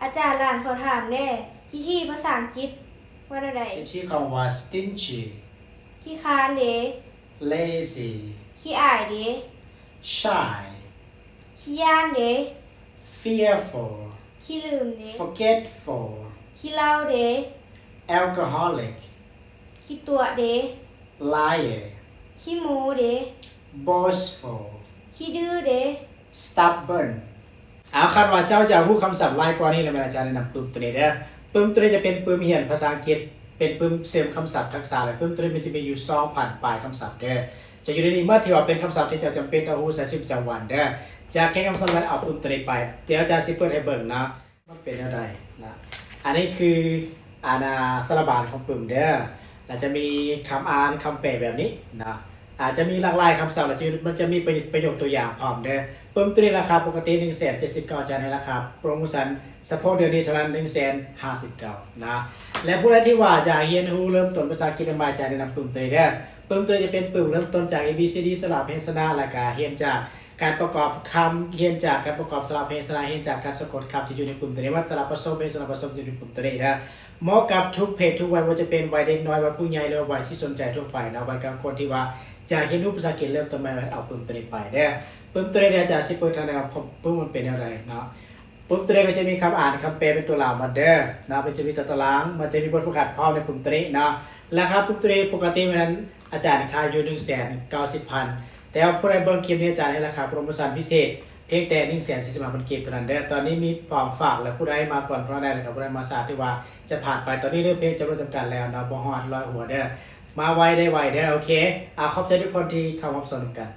อาจารย์หลานเขาถามแน่ที่ภาษาอังกฤษว่าใดที่คำว่า stingy ขี้คร้านเด้ lazy ขี้อายเด้ shy ขี้ย่านเด้ fearful ขี้ลืมเด้ forgetful ขี้เหล้าเด้ alcoholic ขี้ตัวเด้ liar ขี้โม้เด้ boastful ขี้ดื้อเด้ stubborn เอาคาดว่าเจ้าจะพูดคำศัพท์ลายกว่านี้เลยไหมอาจารย์แนะนำปึ้มตัวนี้เด้อปึ้มตัวนี้จะเป็นปึ้มเหียนภาษาอังกฤษเป็นปึ้มเสริมคำศัพท์ทักษะเลยปึ้มตัวนี้มันจะมีอยู่2,000 ปลายคำศัพท์เด้อจะอยู่ในนี้เมื่อที่ว่าเป็นคำศัพท์ที่เจะจำเป็นต้องรู้ใช้ชีวิตประจำวันเด้อจากแค่คำศัพท์นั้นเอาปึ้มตัวนี้ไปเดี๋ยวจะสิเปิดให้เบิ่งนะมันเป็นอะไรนะอันนี้คืออาณาสระบานของปึ้มเด้อแล้วจะมีคำอ่านคำแปลแบบนี้นะอาจจะมีหลากหลายคำศัพท์แล้วมันจะมีประโยคตัวอย่างพร้อมเด้อเพิ่มตัวนี้ราคาปกติ 179 จานในราคาโปรโมชั่นเฉพาะเดือนนี้เท่านั้น 159 นะและผู้ใดที่ว่าจะเรียนรู้เริ่มต้นภาษาอังกฤษใหม่จะแนะนำปึ้มตัวนี้เด้อปึ้มตัวนี้จะเป็นปึ้มเริ่มต้นจาก ABCD สลับพยัญชนะแล้วก็เรียนจากการประกอบคำเรียนจากการประกอบสลับพยัญชนะเรียนจากการสะกดคำที่อยู่ในปึ้มตัวนี้ว่าสลับผสมเป็นสลับผสมอยู่ในปึ้มตัวนี้นะเหมาะกับทุกเพศทุกวัยว่าจะเป็นวัยเด็กน้อยวัยผู้ใหญ่หรือวัยที่สนใจทั่วไปนะวัยกลางคนที่ว่าจะเรียนรู้ภาษาอังกฤษเริ่มต้นใหม่เอาปึ้มตัวนี้ไปเด้อปึ้มตัวนี้จะสิเปิดทางแนวปึ้มมันเป็นอะไรเนาะปึ้มตัวนี้ก็จะมีคำอ่านคำแปลเป็นตัวหลักมาเด้อนะมันจะมีตัวตารางมันจะมีบทฝึกหัดพร้อมในปึ้มตัวนี้เนาะราคาปึ้มตัวนี้ปกติวันนั้นอาจารย์ขายอยู่ 190,000 แต่ว่าผู้ใดเบิ่งคลิปนี้อาจารย์ให้ราคาโปรโมชั่นพิเศษเพียงแต่ 145,000 เก็บเท่านั้นเด้อตอนนี้มีพร้อมฝากและผู้ใดมาก่อนผู้ใดแล้วก็ผู้ใดมาสายที่ว่าจะผ่านไปตอนนี้เรื่องเพลงจำนวนจำกัดแล้วนะบ่ฮอด100 หัวเด้อมาไวได้ไวเด้อโอเคขอบใจทุกคนที่เข้ามาสนุกกัน